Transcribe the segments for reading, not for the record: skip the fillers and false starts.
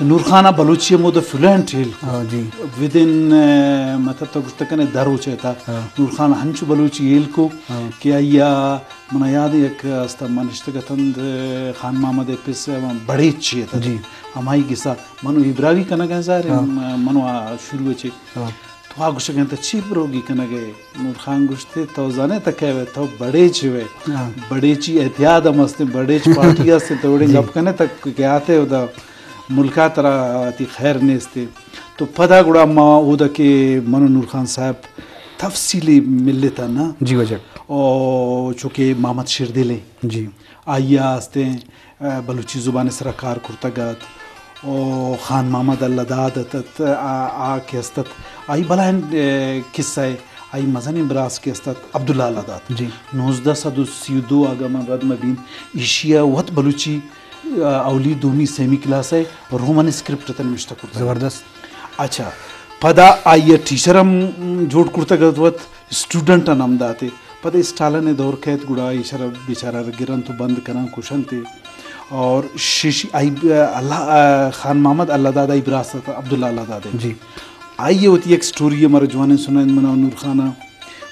تو نور خانہ بلوچی مود فلوئنٹ ہیل جی ود ان مطلب تو گشتہ کنے درو چیتا نور خانہ ہنچو بلوچی ہیل کو کہ آیا منا یاد ایک استا منشتگتند خان محمد اپس بڑے چیتا جی ہمائی گسا منو ابراوی کنگا زار منو شروع چی تو گوشت گنتا چی بروگی کنگے نور خان گوشتے تو زانے تکے ہوئے تو بڑے چوئے بڑے چی احتیاط ہمستے بڑے چی پارٹی ہستے تو بڑے گپ کنے تک کہ آتے ہو دا ملکہ ترہ تی خیر نیستے تو پدا گڑا ما اودا کہ منو نور خان صاحب تفصیلی ملتا نا جی وجہ اور چونکہ محمد شیردلے جی آئیا ہستے بلوچی زبان سرا کار کرتگت او خان محمد اللہ دادت کے استت آئی بلائن قصہ آئی مزنی براس کے استت عبداللہ اللہ داد جی 1932 آگا من رد مبین ایشیا وقت بلوچی اولی دومی سیمی کلاس ہے رومن اسکرپٹ تن مشتا کرتا زبردست اچھا پدا آئیے ٹیچرم جوڑ کرتا گت وقت اسٹوڈنٹ نام داتے پدا اسٹالہ نے دور قید گڑا ایشارہ بیچارہ گرن تو بند کران کشن تے اور شیشی آئی اللہ خان محمد اللہ دادا ابراست عبداللہ اللہ دادے جی آئیے ہوتی ایک سٹوری ہے ہمارے جوانے سنائیں منا نور خانہ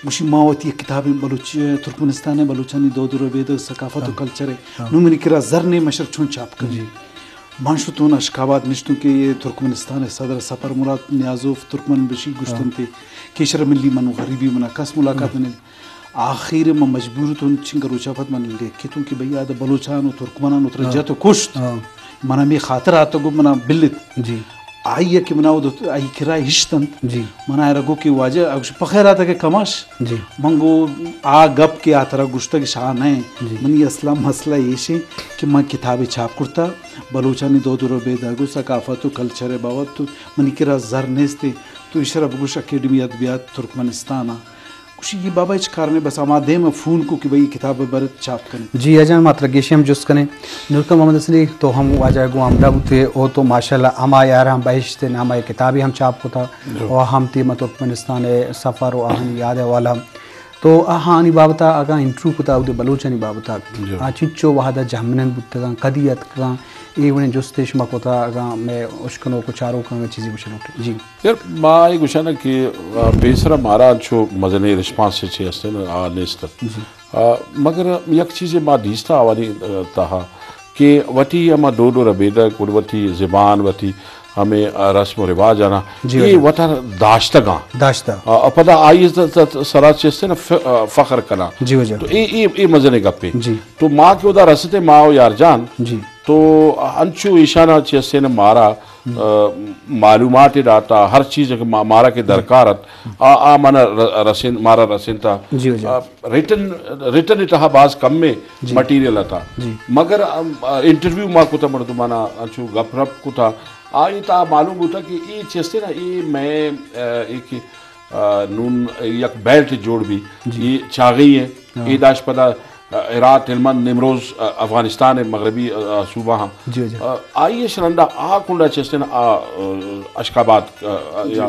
مشی ماں ہوتی ایک کتاب بلوچ ترکمنستان ہے بلوچانی دو در بید ثقافت و کلچر ہے نو منی کرا زرنے مشر چون چاپ کر جی مانشتون اشکابات نشتوں کہ یہ ترکمنستان ہے صدر سفر مراد نیازوف ترکمن بشی گشتن تے کیشر ملی منو غریبی منا کس ملاقات نے آخر میں مجبور تو چنگر اچافت من لکھے تو کہ بھئی آدھا بلوچان و ترکمنان و ترجہ تو کشت منا میں خاطر آتا گو منا بلت جی آئیے کہ منا آئی کرائے ہشتن جی منا رگو کی واجہ پخیر آتا کہ کماش جی منگو گپ کے آتا رہا گشتہ کی شان ہے منی اصلا مسئلہ یہ ہے کہ میں کتابیں چھاپ کرتا بلوچانی دو درو بیداگو ثقافت و کلچر باوت تو منی کرا زر نیستے تو اشرا بگوش اکیڈمی ادبیات ترکمنستانہ کچھ یہ بابا اچ کارنے بس آما دے میں فون کو کہ بھئی کتاب برت چاپ کریں جی اجان ماتر گیشی ہم جس کریں نورکا محمد اسلی تو ہم آجائے گو عمدہ ہوتے او تو ماشاءاللہ ہما یار ہم بہشتے ہما کتابی ہم چاپ کو تھا اور ہم تی ترکمنستان سفر و آہن یاد والا تو آہانی بابتا آگا انٹرو کتا او دے بلوچانی بابتا چچو وحدہ جہمنن بودتا قدیت کان یہ انہیں جستے شما کوتا آگا میں اشکنوں کو چاروں کنگا چیزیں گوشن ہوتے جی یار ماں یہ گوشانا کہ بیسرا مارا چھو مزنے رسپانس سے چھے ہستے نا نیستا مگر یک چیز ماں دیستا آوانی تاہا کہ وٹی اما دو ربیدہ کڑ وٹی زبان وٹی ہمیں رسم و رواج آنا یہ وطا داشتگاں پدا آئی سرات چیستے نا فخر کنا جی وجہ تو ای مزنے گپے جی تو ماں کے ادا رستے ماں یار جان جی تو انچو ایشانہ چیستے نا مارا معلومات ڈاتا ہر چیز مارا کے درکارت مانا رسین مارا رسین تا ریٹن اتہا بعض کم میں مٹیریل تا مگر انٹرویو ماں کو تا مردمانا انچو گپ رپ کو تا آئی تا معلوم ہوتا کہ یہ چیستے نا یہ میں ایک نون یک بیلٹ جوڑ بھی یہ چاغی ہے یہ داشت پدا عراق ہلمند نمروز افغانستان مغربی صوبہ ہاں آئیے شرندہ کنڈا چیستے نا اشکابات یا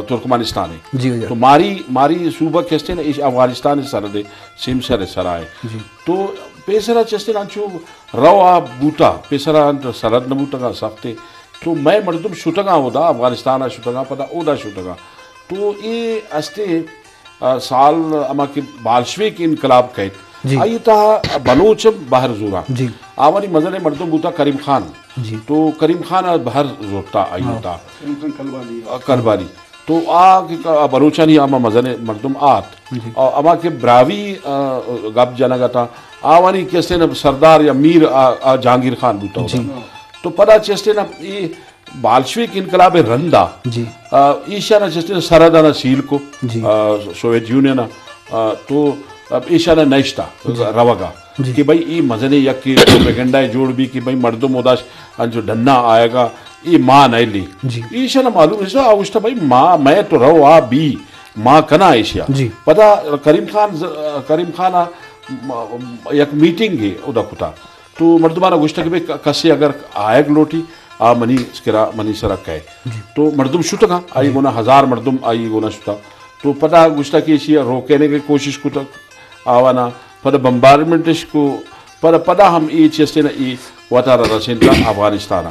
ترکمانستان ہے تو ماری صوبہ کیستے نا افغانستان سرد سیم سر سرائے تو پیسرا چیستے نا چو روا بوتا پیسرا سرد نبوتا گا سختے تو میں مردم شوٹگاں ہودا افغانستان شوٹگاں پدا اودا شوٹگاں تو یہ استے سال اما کے بالشویک انقلاب کہت آئی تا بلوچم باہر زورا آوانی مزل مردم بوتا کریم خان تو کریم خان باہر زورتا آئی تا کربالی تو بلوچانی اما مزل مردم آت اما کے براوی گپ جنگا تا آوانی کیسے نا سردار یا میر جہانگیر خان بوتا ہوتا تو پدا چیستے نا یہ بالشویک انقلاب رندہ ایشانا چیستے نا سردانا سیل کو سوویت یونین تو ایشانا نیشتا روگا کہ بھئی یہ مزنے یک کی پروپیگنڈا جوڑ بھی کہ بھئی مردم اداش جو ڈھنا آئے گا یہ ماں نہیں لی ایشانا معلوم ہے آوشتا بھئی ماں میں تو رو آ بھی ماں کنا ایشیا پدا کریم خان یک میٹنگ ہے ادا کتا تو مردمانا گوشتا کہ بھئی کسی اگر آئیگ لوٹی منی سکرا منی سرک ہے تو مردم شوتا گا آئی گونا 1000 مردم آئی گونا شوتا تو پدا گوشتا کہ اسی روکینے کی کوشش کتا آوانا پدا بمبارمنٹش کو పదా హమ్ ఈ చేసిన ఈ వతార రసింత అఫ్ఘనిస్తాన్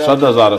7,000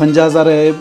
50,000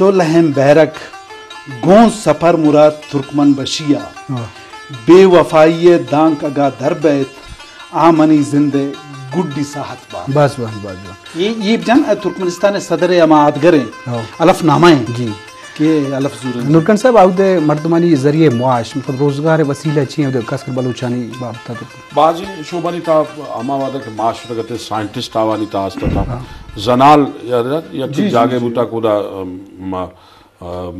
سو لہم بیرک گون سفر مراد ترکمن بشیا بے وفائی دانک اگا در بیت آمنی زندے گڈی ساحت با بس بس بس یہ جن ترکمنستان صدر اماد گریں الف نامہ جی کہ الف زور نورکن صاحب آؤ مردمانی ذریعے معاش مطلب روزگار وسیلہ چیئے کس کر بلوچانی بابتا بعضی شعبانی تا اما وعدہ کہ معاشرت سائنٹسٹ آوانی تا آستا تھا زنال یک جاگے بوتا کودا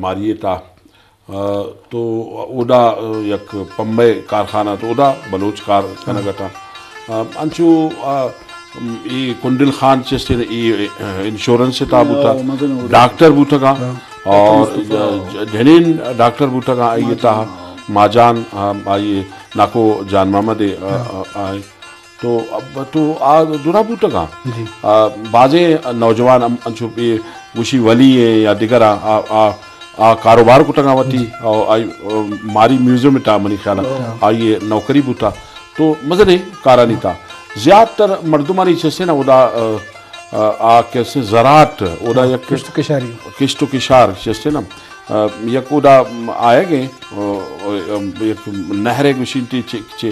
ماریے تا تو اوڈا یک پمبے کارخانہ تو اوڈا بلوچ کار کنگا تھا انچو ای کنڈل خان چستے ای انشورنس سے تا بوتا ڈاکٹر بوتا کا اور جنین ڈاکٹر بوتا کا آئیے تا ماجان آئیے ناکو جان محمد آئے تو دورا بوتا کا بعضے نوجوان انچو پی گوشی ولی ہیں یا دیگر کاروبار کو ٹنگا واتی ماری میوزیم میں تا منی خیال آئیے نوکری بوتا تو مزہ نہیں کارا نہیں تھا زیادہ تر مردمانی چیسے نا ادا کیسے زراعت ادا یک کشت و کشار چیسے نا یک ادا آئے گئے یک نہرے گوشین تی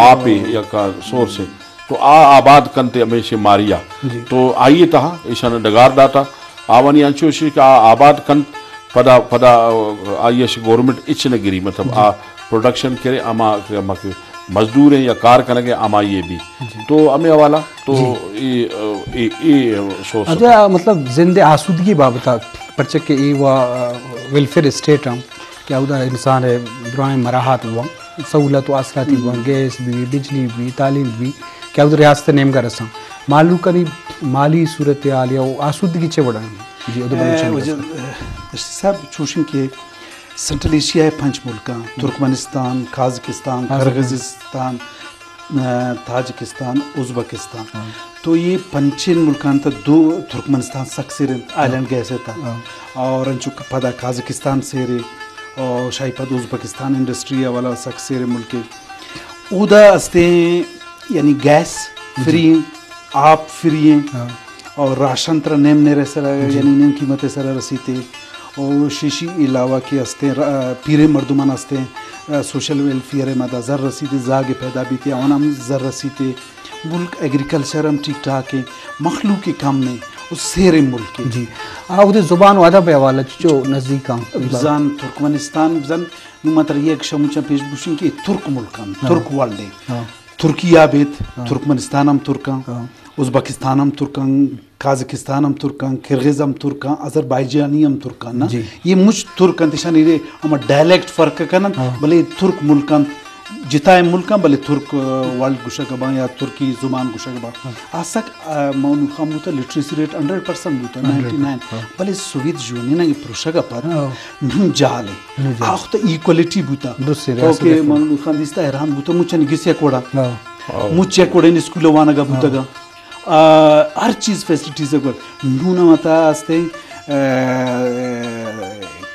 آپ یک سور سے تو آباد کنتے ہمیشہ ماریا تو آئیے تہا ایشان ڈگار داتا آوانی انچوشی کہ آباد کنت پدا آئیے گورنمنٹ اچ نہ گری مطلب پروڈکشن کرے اما مزدور ہیں یا کار کنگے اما یہ بھی تو ہمیں حوالہ تو اچھا مطلب زندہ آسودگی بابتا پرچک کے ای ویلفیئر اسٹیٹ ہم کیا ہوتا ہے انسان ہے برائیں مراحات ہوا سہولت و آسراتی ہوا گیس بھی بجلی بھی تعلیم بھی کیا ہوتا ریاست نیم کا رساں معلوم کری مالی صورتحال یا آسودگی چے بڑھائیں جی صاحب چوشن کے سنٹرل ایشیا ہے 5 ملکاں ترکمنستان قازقستان قرغیزستان تاجکستان ازبکستان تو یہ 5 ملکان تا 2 ترکمنستان سک سے آئلینڈ گئے سے تھا اور انچو پدا قازقستان سے رے اور شاہی پد ازبکستان انڈسٹری والا سک سے رے ملک اودا استے یعنی گیس فری آپ فری ہیں اور راشن تر نیم نیرے سر یعنی نیم قیمت سر رسیتے اور شیشی علاوہ کے ہستے پیرے مردمان ہستے سوشل ویلفیئر مدہ زر رسیتے زاگ پیدا بیتے آنام زر رسیتے ملک ایگریکلچر ہم ٹھیک ٹھاک ہے مخلوق کام نہیں اس سیر ملک جی ادھر زبان و ادب حوالہ جو نزدیک زان ترکمنستان زن نمتر یہ ایک شموچا پیش بوشن کی ترک ملکان ترک ورلڈ ہے ترکیہ بیت ترکمنستان ہم ترکان ازبکستان ہم ترکان قازقستان ہم ترکان کرغز ہم ترکان آذربائیجانی ہم ترکان نا یہ مجھ ترکان تشان یہ ہم ڈائلیکٹ فرق کنن بلے ترک ملکان جتائے ملکان بلے ترک ورلڈ گوشہ گبا یا ترکی زبان گوشہ گبا آسک مونو خام ہوتا لٹریسی ریٹ 100% ہوتا 99 بلے سوویت یونین یہ پروشہ گا پر نم جالے آختا ایکولیٹی ہوتا تو کہ مونو خام دیستا ایران ہوتا مجھے نگیسیا کوڑا مجھے کوڑے نسکولو وانا گا ہوتا گا ہر چیز فیسلٹیز ہے نونا متا آستے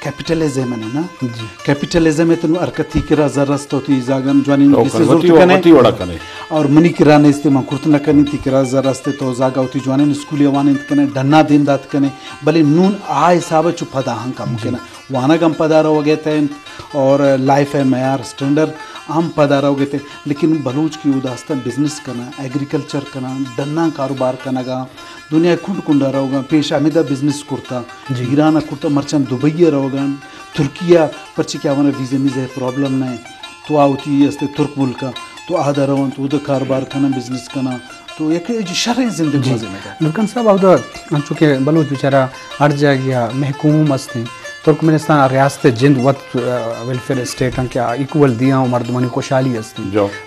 کیپیٹلزم ہے نا کیپیٹلزم ہے تو ارکتی کرا زرست ہوتی زاگن جوانی کسی ضرورت کنے اور منی کرانے استعمال کرتنا کنی تی کرا زرست تو زاگا ہوتی جوانی اسکولی وانی کنے ڈنا دین دات کنے بلے نون آئے صاحب چو پدا ہنگ کم کنا وانا گم پدا رہو گئے تھے اور لائف ہے معیار سٹینڈر عام پدا رہو گئے تھے لیکن بلوچ کی اداستہ بزنس کرنا ایگریکلچر کرنا ڈنا کاروبار کرنا گا دنیا کنڈ کنڈا رہو گا پیش آمیدہ بزنس کرتا ایران کرتا مرچان دبئی رہو گا ترکیہ پرچی کیا وانا ویزے میزے پرابلم نہیں تو آوتی ہے ترک ملکا تو آدھا رہو تو ادھا کاروبار کرنا بزنس کرنا تو ایک شرعی زندگی بازے میں نورکن صاحب ادھا چونکہ بلوچ بیچارہ ہر جگہ محکوم ہستے ترکمنستان ریاست جند وقت ویلفیئر اسٹیٹ ہم کیا ایکول دیا ہوں مردمانی خوشحالی ہستی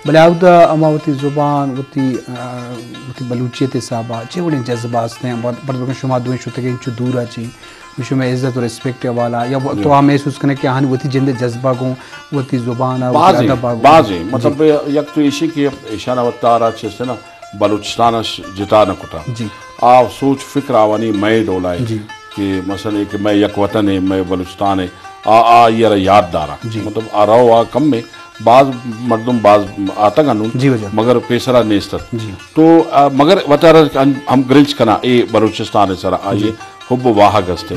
بلے آودا اما وتی زبان وتی بلوچیت صاحبہ چے بڑے جذبہ ہستے ہیں مردمانی شما دوئیں شو تکیں چو دورا چی مشو میں عزت و ریسپیکٹ والا یا تو ہم محسوس کرنے کہ ہاں وتی جند جذبہ گوں وتی زبان بازی مطلب یک تو ایشی کی ایشانہ وطارہ چیسے نا بلوچستان جتا نہ کتا آپ سوچ فکر آوانی میں ڈولائے کہ مثلا کہ میں یک وطن ہے میں بلوچستان ہے یہ یاد دارا مطلب آ رہا کم میں بعض مردم بعض آتا گا نون مگر پیسرا نیستر تو مگر وطارہ ہم گرنچ کنا اے بلوچستان ہے سرا آئیے حب واہ گستے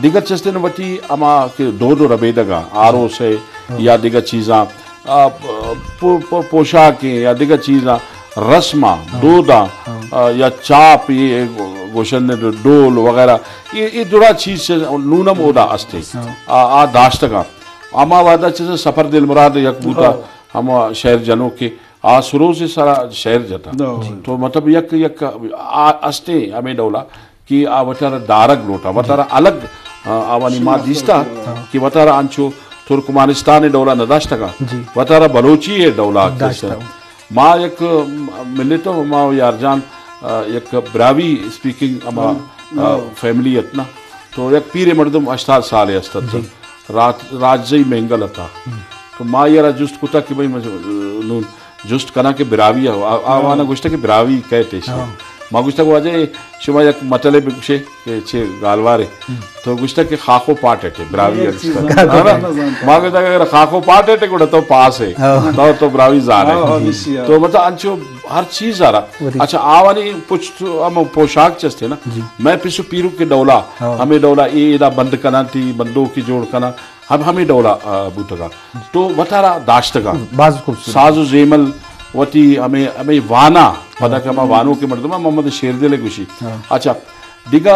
دیگر چستن وٹی اما کہ دو ربیدگاں آرو سے یا دیگر چیزاں پوشاکیں یا دیگر چیزاں رسماں دوداں یا چاپ یہ گوشن ڈول وغیرہ یہ درا چیز سے نونم اودا استے آ داشتگاں اما وعدہ چیز سفر دل مراد یک بوتا ہم شہر جنوں کے آ سرو سے سارا شہر جتا تو مطلب یک استے ہمیں ڈولا کہ آ وطارہ دارگ لوٹا وطارہ الگ آوانی ماں دیستا کہ وطارہ انچو ترکمانستان ڈولا نداشتگا وطارہ بلوچی ہے ڈولا ماں یک ملتو ماں یار جان یک براوی سپیکنگ اما فیملی اتنا تو یک پیر مردم 80 سال استت راجزی مہنگل اتا تو ماں یارا جست کتا کہ بھئی نون جست کنا کہ براوی آوانا گوشتا کہ براوی کہتے ہیں ماں گوشتا کہ واجہ شما یک مطلب گوشے کہ چھے گالوارے تو گوشتا کہ خاکو پاٹ ہے براوی ماں گوشتا کہ اگر خاکو پاٹ ہے گوڑا تو پاس ہے تو براوی زار ہے تو مطلب انچو ہر چیز آ رہا اچھا آوانی پوشاک چستے نا میں پیسو پیرو کے ڈولا ہمیں ڈولا ایدہ بند کنا تھی بندوں کی جوڑ کنا ہمیں ڈولا بوتگا تو وطارہ داشتگا ساز و زیمل وتی ہمیں وانا پتہ کہ ہمیں وانوں کے مردمہ محمد شیردل گوشی اچھا دیگا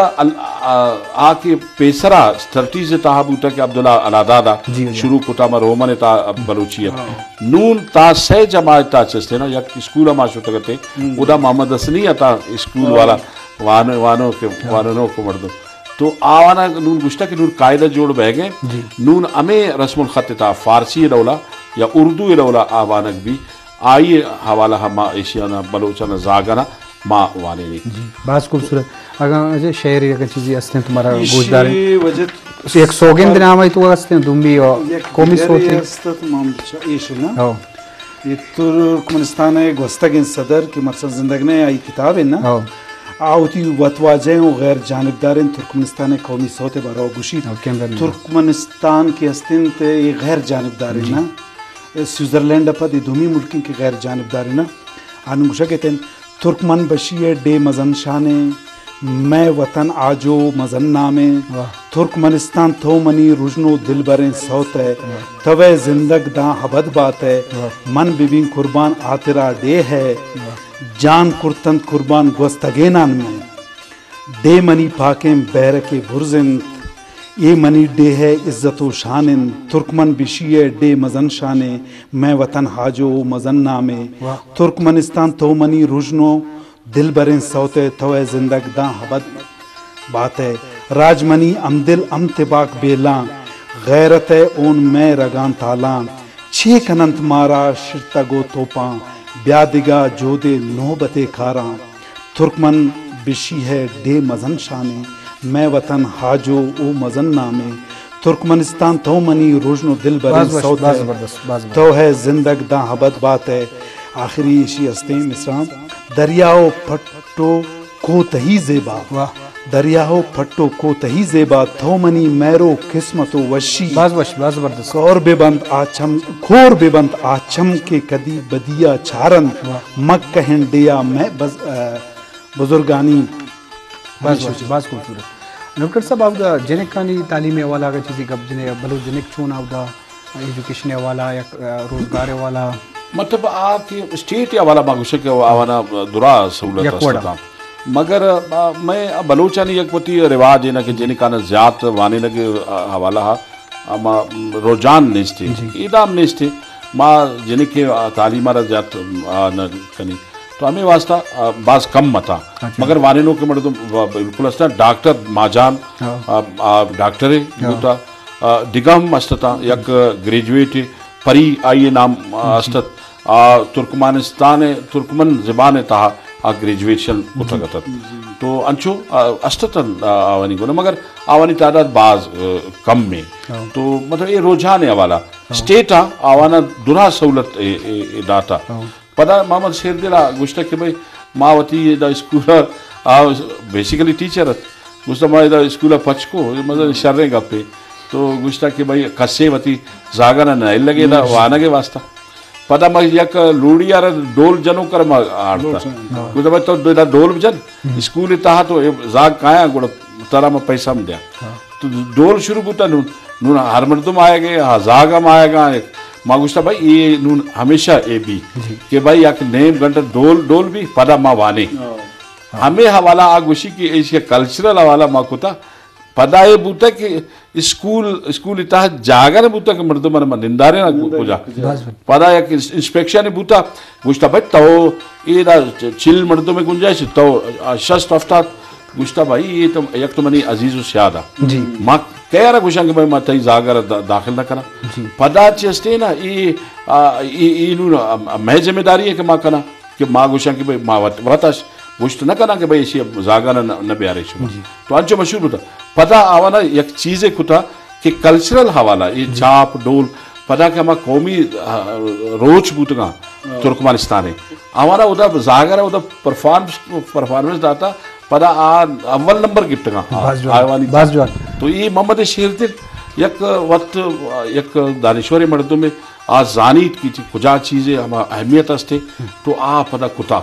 آ کے پیسرا 30 سے تاہا بوتا کہ عبداللہ علادادا شروع کتا ما رومن تا بلوچیت نون تا 6 جماعت تا چستے نا یک اسکول ما شو تگتے ادا محمد حسنی تا اسکول والا وانوں کو مردم تو آوانا نون گشتا کہ نون قائدہ جوڑ بہ گئے نون ہمیں رسم الخط تا فارسی ڈولا یا اردو ڈولا آوانک بھی آئیے حوالہ ہما ایشیانا بلوچانا زاگانا ماں وانے نہیں بہت خوبصورت اگر شہری اگر چیزی استے ہیں تمہارا گوشدار ہیں ایک سوگن دن آمائی تو استے ہیں دنبی اور قومی سوتی استت مامچا ایشنا یہ ترکمنستان ہے گوستگن صدر کی مرسل زندگنے آئی کتاب ہے نا آوتی وطواجیں و غیر جانبداریں ترکمنستان قومی صوت براو گوشید ترکمنستان کی استن تے یہ غیر جانبداریں نا سوئٹزرلینڈ پا دی دومی ملکیں کی غیر جانبداری نا آنو گوشا کہتے ہیں ترکمن بشیے ڈے مزن شانے میں وطن آجو مزن نامے ترکمنستان تو منی رجنو دل بریں سوت ہے توے زندگ داں حبد بات ہے من ببین قربان آترا ڈے ہے جان کرتن قربان گوستگینان میں ڈے منی پاکیں بیرک برزند یہ منی ڈے ہے عزت و شانن ترکمن بشیے ڈے مزن شانے میں وطن حاجو مزن نامے ترکمنستان تو منی رجنو دل بریں سوتے توے زندگ داں حبد بات ہے راج منی ام دل ام تباک بیلاں غیرت ہے اون میں رگان تالان چھ کننت مارا شرطا گو توپاں بیادگا جو دے نوبت کاراں ترکمن بشی ہے ڈے مزن شانے میں وطن حاجو او مزن نامے ترکمنستان تو منی روشن و دل برین سوت ہے تو ہے زندگ داں حبت بات ہے آخری ایشی ہستے مصرام دریاؤ پھٹو کو تہی زیبا دریاؤ پھٹو کو تہی زیبا تو منی میرو قسمت و وشی کھور بے بند آچم کے کدی بدیا چارن مک کہن دیا میں بزرگانی بس خوبصورت ڈاکٹر صاحب آپ جنک کانی تعلیمی حوالہ اگر چیزی کب جنہیں بلو جنک چون آپ دا ایجوکیشن حوالہ یا روزگار حوالہ مطلب آکے اسٹیٹ حوالہ مانگوشہ کہ آوانا درا سہولت استا مگر میں بلوچانی یک پتی رواج ہے نا کہ جنہیں کانا زیادت وانے لگے حوالہ اما رجان نیستے ایدام نیستے ما جنہیں کے تعلیم آرہ زیادت کنی تو ہمیں واسطہ بعض کم متا مگر وانینوں کے مردم بالکل استا ڈاکٹر ماجان ڈاکٹر ہوتا ڈگم استتا یک گریجویٹ پری آئیے نام استت ترکمن زبان تاہا گریجویشن اتگتت تو انچو استتن آوانی گونا مگر آوانی تعداد بعض کم میں تو مطلب یہ رجحان حوالہ اسٹیٹا آوانا درا سہولت داتا پدا محمد شیردلا گوشتا کہ بھئی ماں وتی دا اسکولا بیسیکلی ٹیچر گوشتا ماں دا اسکولا پچکو مطلب شرریں گا پہ تو گوشتا کہ بھئی کسے وتی زاگانا نائل لگے دا وانا کے واسطہ پدا ماں یک لوڑی آرہ ڈول جنوں کر ماں آڑتا گوشتا بھئی تو دا ڈول جن اسکولی تاہا تو زاگ کھایا گوڑا ترہ ماں پیسہ ہم دیا تو ڈول شروع ہوتا نون ہر مردم آئے گے ہزاگم آئے گا ماں گوشتا بھائی یہ نون ہمیشہ اے بھی کہ بھائی یک نیم گھنٹہ ڈول بھی پدا ماں وانے ہمیں حوالہ آگوشی کی ایشیا کلچرل حوالہ ماں کتا پدا یہ بوتا کہ اسکول اتحا جاگا نے بوتا کہ مردم نے نندارے نہ کجا پدا یک انسپیکشن بوتا گوشتا بھائی تو یہ دا چل مردم میں گنجائش تو شست افتاد گوشتا بھائی یہ تو یک تو منی عزیز و سیادہ ماں کہہ رہا گوشتا کہ بھائی ماں تایی زاگر داخل نہ کرا پدا چیستے نا یہ میں ذمہ داری ہے کہ ماں کنا کہ ماں گوشتا کہ بھائی ماں واتاش گوشت نہ کنا کہ بھائی اسی زاگر نہ بیارے شما تو انچو مشہور ہوتا پدا آوانا یک چیزیں کتا کہ کلچرل حوالہ یہ چاپ ڈول پدا کہ ہما قومی روچ بوتگاں ترکمانستان ہے آوانا ادا زاگر ہے ادا پرفارمنس داتا پدا اول نمبر گفٹ گاں تو یہ محمد شیر دل یک وقت یک دانشوری مردوں میں آج زانیت کی کجا چیزیں ہم اہمیت استے تو پدا کتا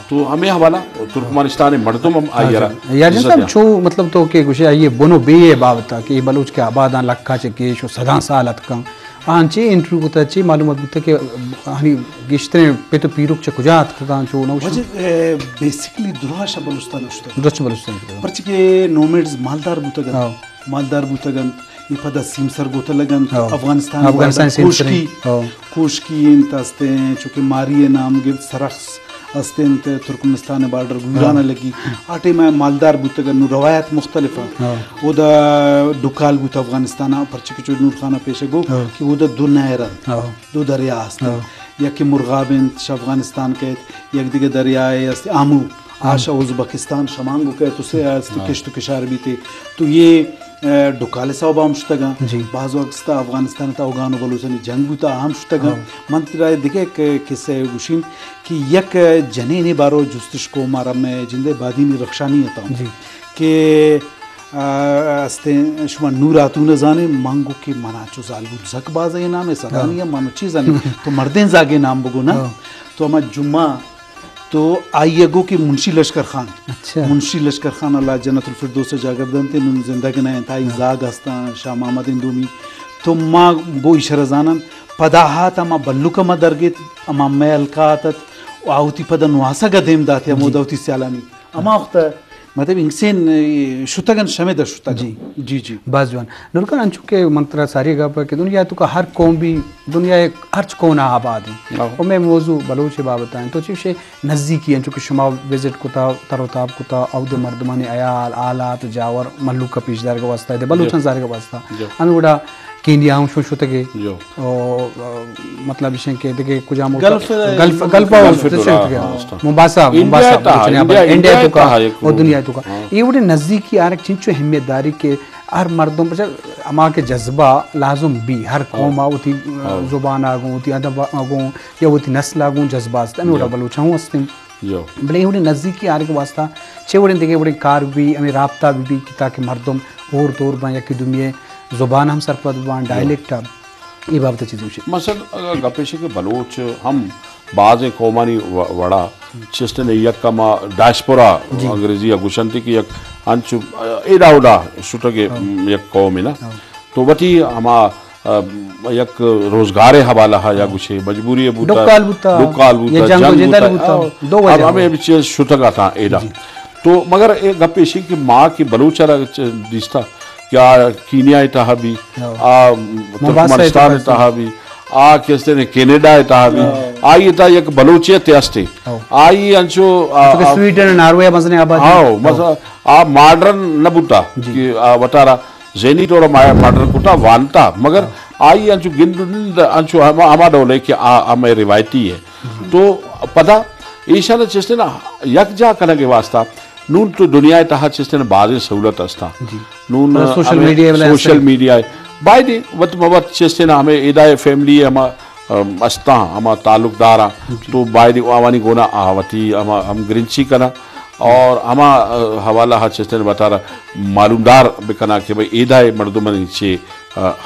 تو ہمیں حوالہ ترکمانستان مردم ہم آئی رہا یا جن صاحب چھو مطلب تو کہ گوشے آئیے بنو بے بابتا کہ بلوچ کے آبادان لکھا چے کیش و صدان سالت کم آنچے انٹرویو کتا چے معلومات بوتا کہ ہنی گشتنے پہ تو پیروک چے کجات کتان چھو نوشن وجہ بیسیکلی درواشا بلوستان اشتا درست بلوچستان پرچہ کہ نومیڈز مالدار بوتا گن یہ پدا سیمسر گوتا لگن افغانستان کوشکی انت استے ہیں چونکہ ماری نام گفت سرخص استے انت ترکمنستان بارڈر گورانا لگی آٹے میں مالدار بوتا گن نو روایت مختلفہ او دا ڈکال بوتا افغانستان پرچہ کچھ نور خانہ پیشے گو کہ وہ دا دو نہرن دو دریا استے یکی مرغاب انت افغانستان کہت یک دیگه دریائے استے آمو آشا ازبکستان شمانگو کہت اسے کشت و کشار بھی تھے تو یہ ڈکال صاحب ہم شتگا بعض وقت افغانستان تا اوغانو بلوچستان جنگ بوتا ہم شتگا من تیرائے دیکھے کسے گوشیم کہ یک جنین بارو جستش کو مارا میں جندے بادینی رخشانی ہوتا ہوں کہ استے شما نور آتون زانے مانگو کہ منا چو زال بود زک باز یہ نام ہے سدانی ہے مانو چیز آنے تو مردین زاگے نام بگو نا تو ہما جمعہ تو آئیے گو کہ منشی لشکر خان اللہ جنت الفردوس سے جاگر دنتے نم زندگی نائیں تائی زاگ ہستان شاہ محمد اندومی تو ما گو اشارہ زانن پداہات اما بلوک اما درگیت اما میل کاتت آوتی پدا نواسا گا دیم داتی اما داوتی سیالانی اما اختا مطلب انسان شتگن شمد شتگن جی بازوان نلکن انچو کہ منترہ ساری گا پر کہ دنیا تو کا ہر قوم بھی دنیا ہر کونا آباد ہیں اور میں موضوع بلوچ بابت آئیں تو چیوشے نزدیکی انچو کہ شما وزٹ کتا تروتاب کتا عود مردمان عیال آلات جاور ملوک کا پیش دار کا واسطہ ہے بلوچن سارے کا واسطہ ہمیں بڑا کینیا ہوں شو تگے مطلب اشیں کہ دیکھے کجا گلف ممباسا انڈیا تو کا اور دنیا تو کا یہ بڑے نزدیکی آرک چنچو اہمیت داری کے ہر مردوں پر اما کے جذبہ لازم بھی ہر قوم ہوتی زبان آگوں ہوتی ادب آگوں یا ہوتی نسل آگوں جذبات ہمیں بڑا بلوچا ہوں استم بلے یہ بڑے نزدیکی آرک واسطہ چھے بڑے دیکھے بڑے کار بھی ہمیں رابطہ بھی تاکہ مردم اور دور بائیں یا کی دنیا زبان ہم سرپد بان ڈائلیکٹ یہ بابت چیزیں مثلا گپیشے کے بلوچ ہم بعض قومانی وڑا چستن یک کما ڈائسپورا انگریزی یا گوشنتی کی یک انچو ایڈا اوڈا شٹگے یک قوم ہے نا تو وٹی ہما یک روزگار حوالہ یا گوشے مجبوری بوتا ڈکال بوتا جنگ بوتا اب ہمیں چیز شٹگا تھا ایڈا تو مگر ایک گپیشے کی ماں کی بلوچہ دیستا کیا کینیا اتحا بھی ترکمانستان اتحا بھی کہتے ہیں کینیڈا اتحا بھی آئی اتحا یک بلوچیت تیاستے آئی انچو سویڈن ناروے مزنے آباد ماڈرن نبوتا وطارا زینی طور ماڈرن کتا وانتا مگر آئی انچو گند انچو ہما ڈولے کہ ہمیں روایتی ہے تو پتا ایشانہ چیستے نا یک جا کنگے واسطہ نون تو دنیا اتحاد چیستے نا بعض سہولت استا نون سوشل میڈیا بائی دی وقت موت چیستے نا ہمیں ادائے فیملی ہما استا ہما تعلق دارا تو بائی دی آوانی گونا آواتی ہم گرنچی کنا اور ہما حوالہ ہاں چیستے نا بتا رہا معلومدار بکنا کہ بھئی ادائے مردمن چھے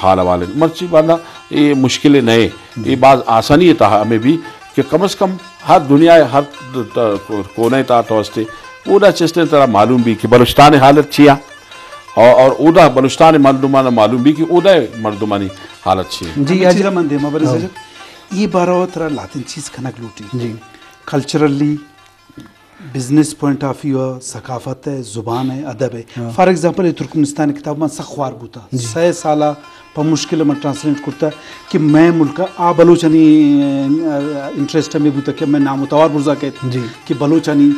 حال حوالے مرچی باندھا یہ مشکلیں نئے یہ بعض آسانی اتحا ہمیں بھی کہ کم از کم ہر دنیا ہر کونے تا توستے اونا چیستے طرح معلوم بھی کہ بلوچستان حالت چیا اور اودا بلوچستان مردمان معلوم بھی کہ اودا مردمانی حالت چھ جی چیزا من دے مبر یہ بارہ ترا لاتن چیز کھنک لوٹی جی culturally business point of view ہے، ثقافت ہے، زبان ہے، ادب ہے. فار ایگزامپل یہ ترکمنستان کتاب میں سخوار بوتا 6 سالہ پر مشکل میں ٹرانسلیٹ کرتا کہ میں ملکہ آ بلوچانی انٹرسٹ میں بوتا کہ میں نامتوار برزا کہتے کہ بلوچانی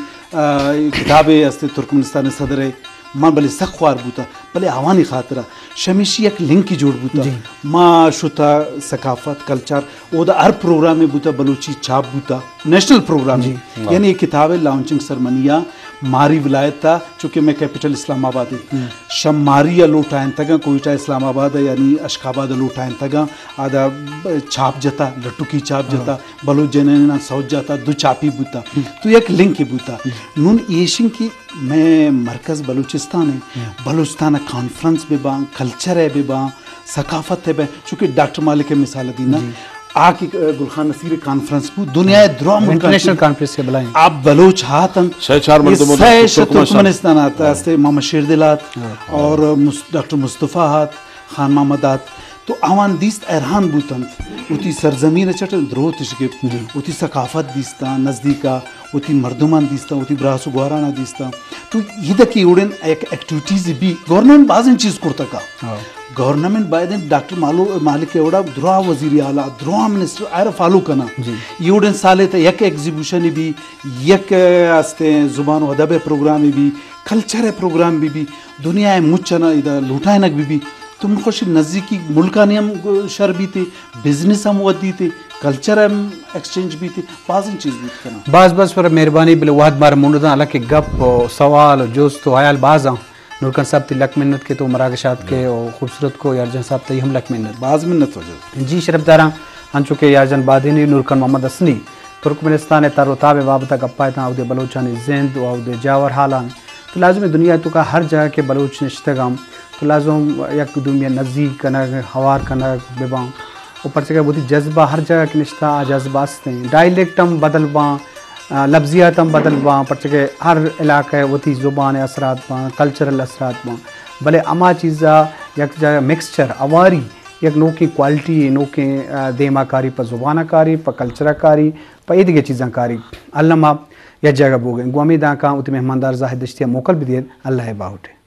کتابیں استے ترکمنستان صدر ہے ماں بلے سخوار بوتا بلے آوانی خاطرہ شمیشی ایک لنک کی جوڑ بوتا ماں شتا ثقافت کلچر او دا ہر پروگرام میں بوتا بلوچی چھاپ بوتا نیشنل پروگرام یعنی یہ کتاب ہے لانچنگ سرمنیہ ماری ولایت تھا چونکہ میں کیپٹل اسلام آباد ہے شماری یا لوٹائن تگا کوئٹہ اسلام آباد ہے یعنی اشخاباد لوٹائن تگا آدھا چھاپ جاتا لٹو کی چھاپ جاتا بلوچ جنینا سوچ جاتا دو چھاپی بوتا تو ایک لنک ہی بوتا نون ایشن کی میں مرکز بلوچستان ہے بلوچستان کانفرنس بھی باں کلچر ہے بھی باں ثقافت ہے بھی چونکہ ڈاکٹر مالک مثال دینا آکی گلخان نصیر کانفرنس بو دنیا دروا انٹرنیشنل کانفرنس سے بلائیں آپ بلوچ ہاتن سیش ترکمنستان آتا ہے محمد شیر دلات اور ڈاکٹر مصطفیٰ ہاتھ خان محمد ہاتھ تو آوان دیست ایران بوتن اتی سرزمین چٹ درو تشکب اتی ثقافت دیستا نزدیکا اتی مردمان دیستا اتی براسو گوارانہ دیستا تو یہ دکی اوڑن ایک ایکٹیویٹیز بھی گورنمنٹ بعض ان چیز کرتا کا گورنمنٹ باید ڈاکٹر مالک اوڑا دروا وزیر اعلیٰ دروا منسٹر آئر فالو کنا یہ اوڑن سالے تا یک ایگزیبیشن بھی یک آستے زبان و ادب پروگرام بھی کلچر پروگرام بھی دنیا مچنا ادھر لوٹائنک بھی تم خوش نزدیکی ملکانی ہم شر بھی تھے بزنس ہم ودی تھے کلچر ہم ایکسچینج بھی تھے بعض ان چیز بھی کرنا بس پر مہربانی بل وحد بار موندان اللہ کے گپ سوال جوست و حیال باز ہاں نورکن صاحب تی لک منت کے تو مراکشات کے اور خوبصورت کو یارجن صاحب تی ہم لک منت بعض منت ہو جائے جی شرف داراں ہن چکے یارجن بادینی نورکن محمد اسنی ترکمنستان تر و تاب وابطہ گپائے تھا اودے بلوچانی زند و اودے جاور حالان تو لازم دنیا تو کا ہر جگہ کے بلوچ نشتگام تو لازم یک دنیا نزدیک کنک ہوار کنک بباں اوپر سے بہت جذبہ ہر جگہ کے نشتہ جذبہ ہستے ہیں ڈائلیکٹم بدل باں لفظیاتم بدل باں پر چکے ہر علاقہ وتی زبان اثرات باں کلچرل اثرات باں بلے اما چیزا یک جگہ مکسچر اواری یک نوکی کوالٹی نوکی دیما کاری پر زبانہ کاری پر کلچرہ کاری پر یہ دیگے چیزاں کاری اللہ ماں یک جگہ بو گئے گو امید آنکھاں اتی مہماندار زاہد دشتیہ موکل بھی دید اللہ باہوٹے